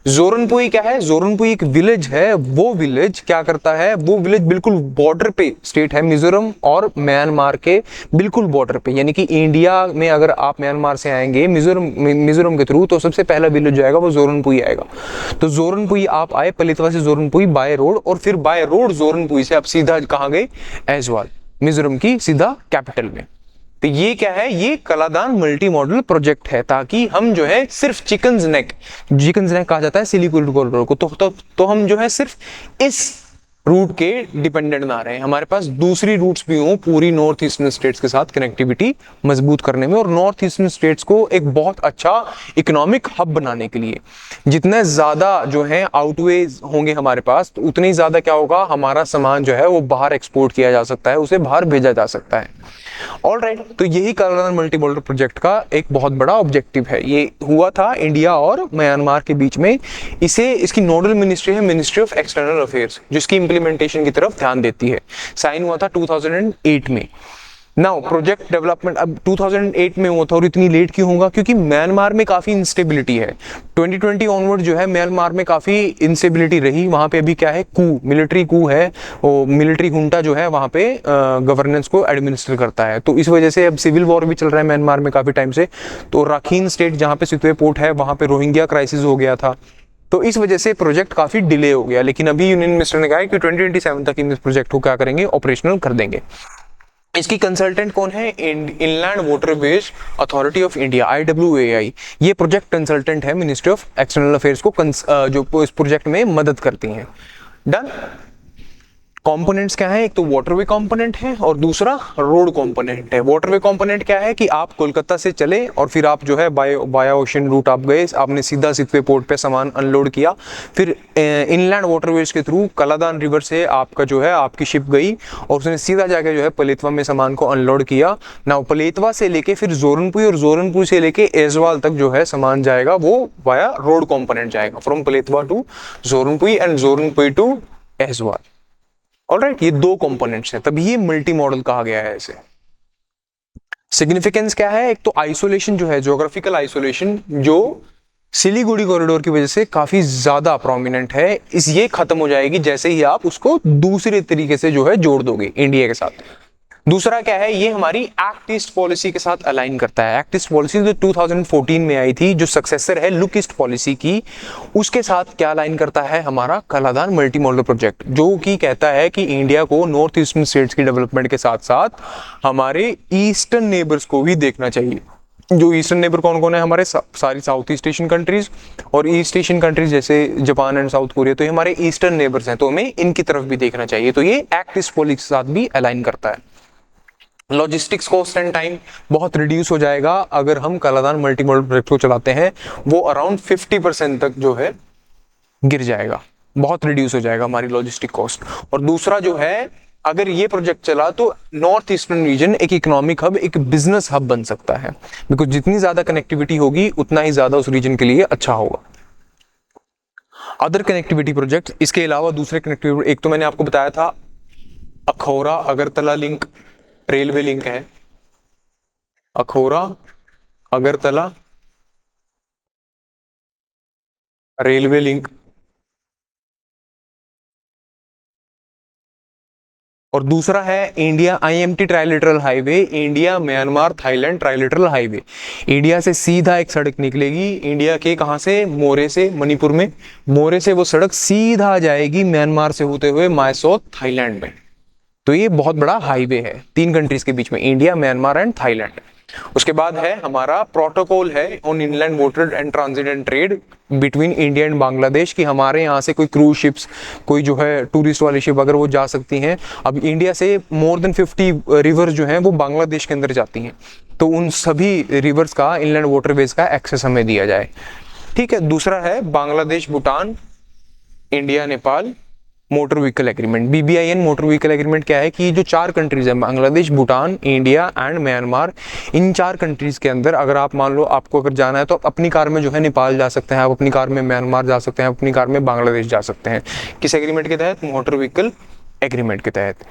जोरनपुई क्या है? जोरनपुई एक विलेज है। वो विलेज क्या करता है? वो विलेज बिल्कुल बॉर्डर पे स्टेट है, मिजोरम और म्यांमार के बिल्कुल बॉर्डर पे। यानी कि इंडिया में अगर आप म्यांमार से आएंगे मिजोरम के थ्रू, तो सबसे पहला विलेज जाएगा वो जोरनपुई आएगा। तो जोरनपुई आप आए, पलेतवा से जोरनपुई बाय रोड, और फिर बाय रोड जोरनपुई से आप सीधा कहाँ गए? ऐजवाल, मिजोरम की सीधा कैपिटल में। तो ये क्या है? ये कलादान मल्टी मॉडल प्रोजेक्ट है, ताकि हम जो है सिर्फ चिकन्स नेक कहा जाता है सिलीगुड़ी कॉरिडोर को, तो हम जो है सिर्फ इस रूट के डिपेंडेंट ना रहे, हमारे पास दूसरी रूट्स भी हों पूरी नॉर्थ ईस्टर्न स्टेट्स के साथ कनेक्टिविटी मजबूत करने में, और नॉर्थ ईस्टर्न स्टेट्स को एक बहुत अच्छा इकोनॉमिक हब बनाने के लिए। जितने ज्यादा जो है आउटवेज होंगे हमारे पास, तो उतने ही ज्यादा क्या होगा, हमारा सामान जो है वो बाहर एक्सपोर्ट किया जा सकता है, उसे बाहर भेजा जा सकता है। ऑलराइट, तो यही कालाधान मल्टी मॉडल प्रोजेक्ट का एक बहुत बड़ा ऑब्जेक्टिव है। ये हुआ था इंडिया और म्यांमार के बीच में। इसकी नोडल मिनिस्ट्री है मिनिस्ट्री ऑफ एक्सटर्नल अफेयर्स, जिसकी इंप्लीमेंटेशन की तरफ ध्यान देती है। साइन हुआ था 2008 में। नाउ प्रोजेक्ट डेवलपमेंट अब 2008 में हुआ था, और इतनी लेट क्यों होगा? क्योंकि म्यांमार में काफी इंस्टेबिलिटी है। 2020 ऑनवर्ड जो है म्यांमार में काफी इंस्टेबिलिटी रही। वहां पे अभी क्या है, मिलिट्री कू है, वो मिलिट्री हुंटा जो है वहां पे गवर्नेंस को एडमिनिस्टर करता है। तो इस वजह से अब सिविल वॉर भी चल रहा है म्यांमार में काफी टाइम से। तो राखीन स्टेट जहाँ पे सितवे पोर्ट है वहां पे रोहिंग्या क्राइसिस हो गया था। तो इस वजह से प्रोजेक्ट काफी डिले हो गया, लेकिन अभी यूनियन मिनिस्टर ने कहा है कि 2027 तक इन प्रोजेक्ट को क्या करेंगे, ऑपरेशनल कर देंगे। इसकी कंसल्टेंट कौन है? Inland waterways authority of India, IWAI। ये प्रोजेक्ट कंसल्टेंट है मिनिस्ट्री ऑफ एक्सटर्नल अफेयर्स को, जो इस प्रोजेक्ट में मदद करती हैं। डन। कंपोनेंट्स क्या है? एक तो वाटरवे कंपोनेंट है और दूसरा रोड कंपोनेंट है। वाटरवे कंपोनेंट क्या है कि आप कोलकाता से चले और फिर आप जो है बाय ओशन रूट आप गए, आपने सीधा सितवे पोर्ट पे सामान अनलोड किया, फिर इनलैंड वाटरवेज के थ्रू कलादान रिवर से आपका जो है आपकी शिप गई और उसने सीधा जाके जो है पलेतवा में सामान को अनलोड किया। ना पलेतवा से लेके फिर जोरनपुर, और जोरनपुर से लेके एजवाल तक जो है सामान जाएगा वो वाया रोड कंपोनेंट जाएगा, from Paletwa to Zorinpui and Zorinpui to Aizawl. Alright, ये दो कंपोनेंट्स हैं, तभी ये मल्टी मॉडल कहा गया है इसे। सिग्निफिकेंस क्या है? एक तो आइसोलेशन जो है, ज्योग्राफिकल आइसोलेशन जो सिलीगुड़ी कॉरिडोर की वजह से काफी ज्यादा प्रोमिनेंट है, ये खत्म हो जाएगी जैसे ही आप उसको दूसरे तरीके से जो है जोड़ दोगे इंडिया के साथ। दूसरा क्या है, ये हमारी एक्ट ईस्ट पॉलिसी के साथ अलाइन करता है। एक्ट ईस्ट पॉलिसी जो 2014 में आई थी, जो सक्सेसर है लुक ईस्ट पॉलिसी की, उसके साथ क्या अलाइन करता है? हमारा कलादान मल्टी मॉडल प्रोजेक्ट, जो कि कहता है कि इंडिया को नॉर्थ ईस्टर्न स्टेट्स की डेवलपमेंट के साथ साथ हमारे ईस्टर्न नेबर्स को भी देखना चाहिए। जो ईस्टर्न नेबर कौन कौन है? हमारे सारी साउथ ईस्ट एशियन कंट्रीज और ईस्ट एशियन कंट्रीज जैसे जापान एंड साउथ कोरिया, तो ये हमारे ईस्टर्न नेबर्स हैं, तो हमें इनकी तरफ भी देखना चाहिए। तो ये एक्ट ईस्ट पॉलिसी के साथ भी अलाइन करता है। लॉजिस्टिक्स कॉस्ट एंड टाइम बहुत रिड्यूस हो जाएगा अगर हम कलादान मल्टी मॉडल प्रोजेक्ट को चलाते हैं, वो अराउंड 50% तक जो है गिर जाएगा, बहुत रिड्यूस हो जाएगा हमारी लॉजिस्टिक कॉस्ट। और दूसरा जो है, अगर ये प्रोजेक्ट चला तो नॉर्थ ईस्टर्न रीजन एक इकोनॉमिक हब, एक बिजनेस हब बन सकता है, बिकॉज जितनी ज्यादा कनेक्टिविटी होगी उतना ही ज्यादा उस रीजन के लिए अच्छा होगा। अदर कनेक्टिविटी प्रोजेक्ट, इसके अलावा दूसरे कनेक्टिविटी, एक तो मैंने आपको बताया था Akhaura Agartala link, railway link है, अखौरा अगरतला रेलवे लिंक। और दूसरा है India IMT trilateral highway, India Myanmar Thailand trilateral highway. India से सीधा एक सड़क निकलेगी, इंडिया के कहां से? मोरे से, मणिपुर में मोरे से वो सड़क सीधा जाएगी म्यांमार से होते हुए मायसोत थाईलैंड में। तो ये बहुत बड़ा हाईवे है 3 कंट्रीज के बीच में, इंडिया, म्यांमार एंड थाईलैंड। उसके बाद है हमारा प्रोटोकॉल है on inland water and transit and trade between India and Bangladesh, की हमारे यहाँ से कोई क्रूज शिप्स, कोई जो है टूरिस्ट वाली शिप अगर वो जा सकती हैं। अब इंडिया से मोर देन 50 रिवर्स जो हैं वो बांग्लादेश के अंदर जाती हैं, तो उन सभी रिवर्स का, इनलैंड वाटरवेज का एक्सेस हमें दिया जाए। ठीक है। दूसरा है Bangladesh, Bhutan, India, Nepal motor vehicle agreement, BBIN motor vehicle agreement. क्या है कि जो 4 कंट्रीज हैं, Bangladesh, Bhutan, India and Myanmar, in 4 countries के अंदर अगर आप मान लो आपको अगर जाना है तो आप अपनी कार में जो है नेपाल जा सकते हैं, आप अपनी कार में म्यांमार जा सकते हैं, अपनी कार में बांग्लादेश जा सकते हैं। किस एग्रीमेंट के तहत? मोटर व्हीकल एग्रीमेंट के तहत।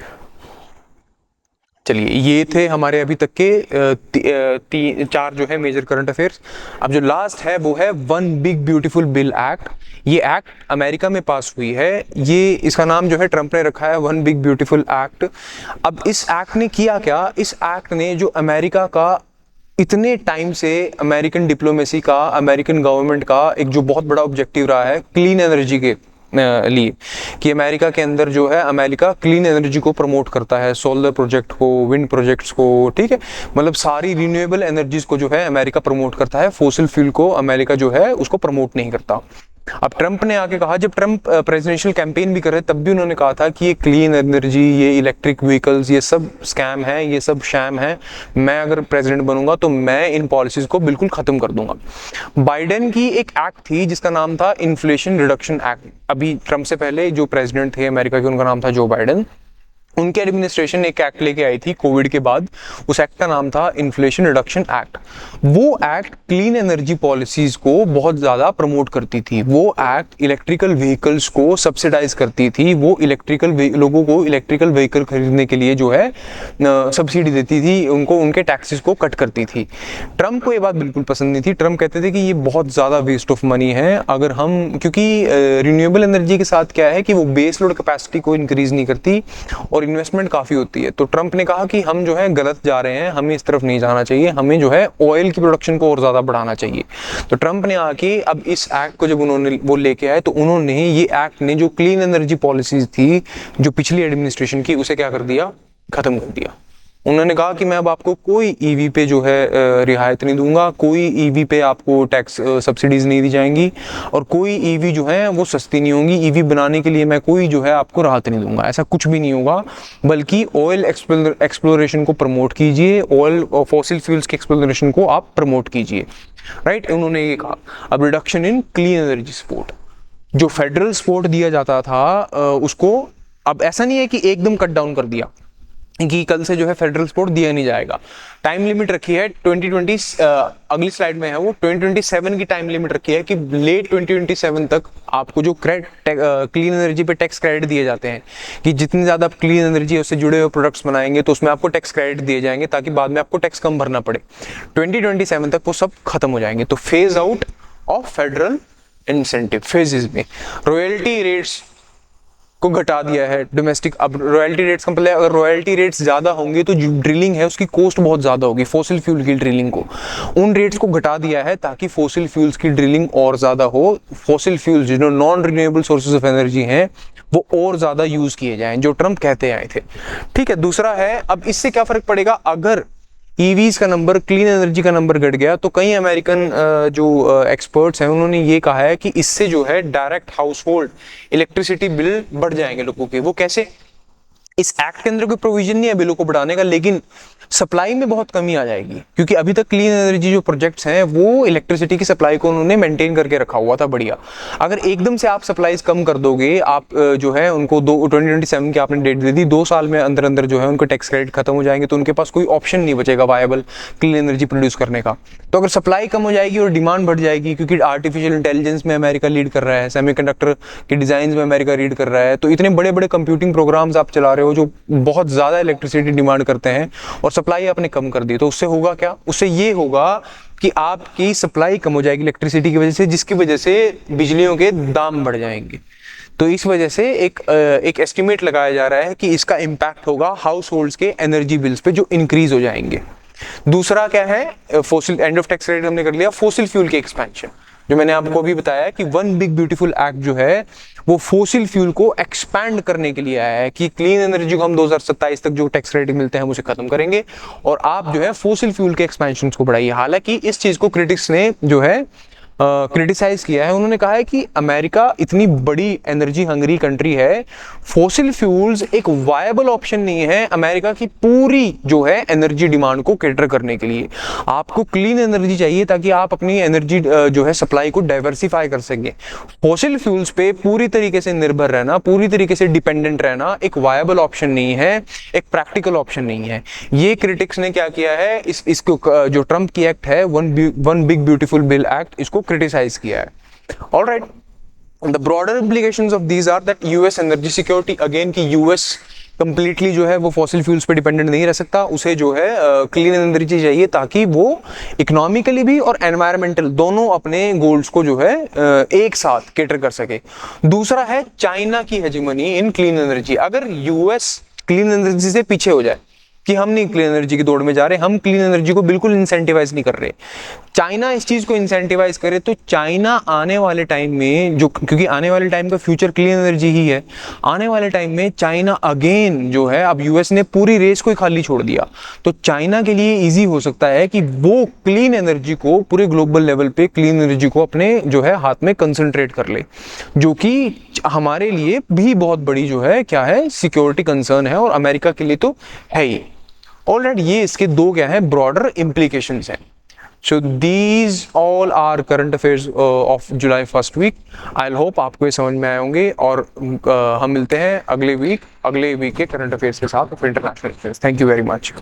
चलिए, ये थे हमारे अभी तक के 4 जो है मेजर करंट अफेयर्स। अब जो लास्ट है वो है one big beautiful bill act. ये एक्ट अमेरिका में पास हुई है, ये इसका नाम जो है ट्रंप ने रखा है वन बिग ब्यूटीफुल एक्ट। अब इस एक्ट ने किया क्या? इस एक्ट ने जो अमेरिका का इतने टाइम से अमेरिकन डिप्लोमेसी का, अमेरिकन गवर्नमेंट का एक जो बहुत बड़ा ऑब्जेक्टिव रहा है क्लीन एनर्जी के लिए, कि अमेरिका के अंदर जो है अमेरिका क्लीन एनर्जी को प्रमोट करता है, सोलर प्रोजेक्ट को, विंड प्रोजेक्ट्स को, ठीक है, मतलब सारी रिन्यूएबल एनर्जीज को जो है अमेरिका प्रमोट करता है, फॉसिल फ्यूल को अमेरिका जो है उसको प्रमोट नहीं करता। अब ट्रंप ने आके कहा, जब ट्रंप प्रेसिडेंशियल कैंपेन भी कर रहे तब भी उन्होंने कहा था कि ये क्लीन एनर्जी, ये इलेक्ट्रिक व्हीकल्स, ये सब स्कैम है, ये सब शैम है, मैं अगर प्रेसिडेंट बनूंगा तो मैं इन पॉलिसीज को बिल्कुल खत्म कर दूंगा। बाइडेन की एक एक्ट थी जिसका नाम था इन्फ्लेशन रिडक्शन एक्ट। अभी ट्रंप से पहले जो प्रेसिडेंट थे अमेरिका के, उनका नाम था जो बाइडेन। उनके एडमिनिस्ट्रेशन एक एक्ट लेके आई थी कोविड के बाद। उस एक्ट का नाम था इन्फ्लेशन रिडक्शन एक्ट। वो एक्ट क्लीन एनर्जी पॉलिसीज को बहुत ज़्यादा प्रमोट करती थी। वो एक्ट इलेक्ट्रिकल व्हीकल्स को सब्सिडाइज करती थी। वो लोगों को इलेक्ट्रिकल व्हीकल खरीदने के लिए जो है सब्सिडी देती थी, उनको उनके टैक्सेस को कट करती थी। ट्रम्प को ये बात बिल्कुल पसंद नहीं थी। ट्रम्प कहते थे कि ये बहुत ज़्यादा वेस्ट ऑफ मनी है। अगर हम, क्योंकि रिन्यूएबल एनर्जी के साथ क्या है कि वो बेस लोड कैपेसिटी को इंक्रीज नहीं करती और इन्वेस्टमेंट काफ़ी होती है। तो ट्रम्प ने कहा कि हम जो है गलत जा रहे हैं, हमें इस तरफ नहीं जाना चाहिए, हमें जो है ऑयल की प्रोडक्शन को और ज़्यादा बढ़ाना चाहिए। तो ट्रम्प ने आके अब इस एक्ट को जब उन्होंने वो लेके आए, तो उन्होंने ये एक्ट ने जो क्लीन एनर्जी पॉलिसीज थी जो पिछली एडमिनिस्ट्रेशन की, उसे क्या कर दिया, खत्म कर दिया। उन्होंने कहा कि मैं अब आपको कोई ईवी पे जो है रियायत नहीं दूंगा, कोई ईवी पे आपको टैक्स सब्सिडीज नहीं दी जाएंगी, और कोई ईवी जो है वो सस्ती नहीं होंगी। ईवी बनाने के लिए मैं कोई जो है आपको राहत नहीं दूंगा, ऐसा कुछ भी नहीं होगा। बल्कि ऑयल एक्सप्लोरेशन को प्रमोट कीजिए, ऑयल और फॉसिल फ्यूल्स के एक्सप्लोरेशन को आप प्रमोट कीजिए, राइट। उन्होंने ये कहा। अब reduction in clean energy support, जो फेडरल सपोर्ट दिया जाता था उसको अब ऐसा नहीं है कि एकदम कट डाउन कर दिया कि कल से जो है फेडरल सपोर्ट दिया नहीं जाएगा। टाइम लिमिट रखी है 2020, अगली स्लाइड में है वो 2027 की टाइम लिमिट रखी है कि लेट 2027 तक आपको जो क्लीन एनर्जी पे टैक्स क्रेडिट दिए जाते हैं, कि जितनी ज़्यादा आप क्लीन एनर्जी उससे जुड़े हुए प्रोडक्ट्स बनाएंगे तो उसमें आपको टैक्स क्रेडिट दिए जाएंगे, ताकि बाद में आपको टैक्स कम भरना पड़े। 2027 तक वो सब खत्म हो जाएंगे। तो phase out of federal incentive phases में रॉयल्टी रेट्स को घटा दिया है डोमेस्टिक। अब रॉयल्टी रेट्स का मतलब अगर रॉयल्टी रेट्स ज़्यादा होंगे तो जो ड्रिलिंग है उसकी कॉस्ट बहुत ज़्यादा होगी, फॉसिल फ्यूल की ड्रिलिंग को। उन रेट्स को घटा दिया है ताकि फॉसिल फ्यूल्स की ड्रिलिंग और ज़्यादा हो, फॉसिल फ्यूल्स जो non renewable sources of energy हैं वो और ज़्यादा यूज़ किए जाएं, जो ट्रम्प कहते आए थे। ठीक है। दूसरा है, अब इससे क्या फ़र्क पड़ेगा, अगर ईवीज का नंबर, क्लीन एनर्जी का नंबर घट गया, तो कई अमेरिकन जो एक्सपर्ट्स हैं उन्होंने ये कहा है कि इससे जो है direct house hold electricity bill बढ़ जाएंगे लोगों के। वो कैसे? इस एक्ट के अंदर कोई प्रोविजन नहीं है बिलों को बढ़ाने का, लेकिन सप्लाई में बहुत कमी आ जाएगी, क्योंकि अभी तक क्लीन एनर्जी जो प्रोजेक्ट्स हैं वो इलेक्ट्रिसिटी की सप्लाई को उन्होंने मेंटेन करके रखा हुआ था बढ़िया। अगर एकदम से आप सप्लाईज कम कर दोगे, आप जो है उनको 2027 की आपने डेट दे दी, 2 साल में अंदर अंदर जो है उनको टैक्स क्रेडिट खत्म हो जाएंगे, तो उनके पास कोई ऑप्शन नहीं बचेगा वायबल क्लीन एनर्जी प्रोड्यूस करने का। तो अगर सप्लाई कम हो जाएगी और डिमांड बढ़ जाएगी, क्योंकि आर्टिफिशियल इंटेलिजेंस में अमेरिका लीड कर रहा है, सेमीकंडक्टर के डिजाइन में अमेरिका लीड कर रहा है, तो इतने बड़े बड़े कंप्यूटिंग प्रोग्राम्स आप चला रहे हो जो बहुत ज़्यादा इलेक्ट्रिसिटी डिमांड करते हैं, और सप्लाई आपने कम कर दी, तो उससे होगा क्या? उससे ये होगा कि आपकी सप्लाई कम हो जाएगी इलेक्ट्रिसिटी की वजह से, जिसकी वजह से बिजलियों के दाम बढ़ जाएंगे। तो इस वजह से एक एस्टिमेट लगाया जा रहा है कि इसका इम्पैक्ट होगा हाउस होल्ड्स के एनर्जी बिल्स पे, जो इंक्रीज हो जाएंगे। दूसरा क्या है? Fossil, end of tax credit हमने कर लिया। फोसिल फ्यूल के एक्सपेंशन, जो मैंने आपको अभी बताया कि वन बिग ब्यूटीफुल एक्ट जो है वो फोसिल फ्यूल को एक्सपैंड करने के लिए आया है, कि क्लीन एनर्जी को हम 2027 तक जो टैक्स क्रेडिट मिलते हैं हम उसे खत्म करेंगे, और आप जो है फोसिल फ्यूल के एक्सपेंशन को बढ़ाइए। हालांकि इस चीज को क्रिटिक्स ने जो है क्रिटिसाइज किया है। उन्होंने कहा है कि अमेरिका इतनी बड़ी एनर्जी हंगरी कंट्री है, फोसिल फ्यूल्स एक वायबल ऑप्शन नहीं है अमेरिका की पूरी जो है एनर्जी डिमांड को कैटर करने के लिए। आपको क्लीन एनर्जी चाहिए ताकि आप अपनी एनर्जी जो है सप्लाई को डाइवर्सिफाई कर सकें। फोसिल फ्यूल्स पे पूरी तरीके से निर्भर रहना, पूरी तरीके से डिपेंडेंट रहना एक वायबल ऑप्शन नहीं है, एक प्रैक्टिकल ऑप्शन नहीं है। ये क्रिटिक्स ने क्या किया है, इसको जो ट्रम्प की एक्ट है one big beautiful bill act, इसको क्रिटिसाइज किया है। Alright, the broader implications of these are that US energy security, again की यूएस कंप्लीटली जो है वो फॉसिल फ्यूल्स पे डिपेंडेंट नहीं रह सकता, उसे जो है क्लीन एनर्जी चाहिए ताकि वो इकोनॉमिकली भी और एनवायरमेंटल दोनों अपने गोल्स को जो है एक साथ कैटर कर सके। दूसरा है चाइना की हेजेमनी इन क्लीन एनर्जी। अगर यूएस क्लीन एनर्जी से पीछे हो जाए कि हम नहीं क्लीन एनर्जी की दौड़ में जा रहे, हम क्लीन एनर्जी को बिल्कुल इंसेंटिवाइज नहीं कर रहे, चाइना इस चीज को इंसेंटिवाइज करे, तो चाइना आने वाले टाइम में जो, क्योंकि आने वाले टाइम का फ्यूचर क्लीन एनर्जी ही है, आने वाले टाइम में चाइना अगेन जो है, अब यूएस ने पूरी रेस को ही खाली छोड़ दिया, तो चाइना के लिए इजी हो सकता है कि वो क्लीन एनर्जी को पूरे ग्लोबल लेवल पे क्लीन एनर्जी को अपने जो है हाथ में कंसंट्रेट कर ले, जो कि हमारे लिए भी बहुत बड़ी जो है क्या है सिक्योरिटी कंसर्न है, और अमेरिका के लिए तो है ही। ऑलराइट, ये इसके दो क्या है ब्रॉडर इंप्लीकेशंस हैं। So these all are current affairs of July first week. I hope आपको ये समझ में आए होंगे, और हम मिलते हैं अगले वीक के करंट अफेयर्स के साथ of international affairs. Thank you very much.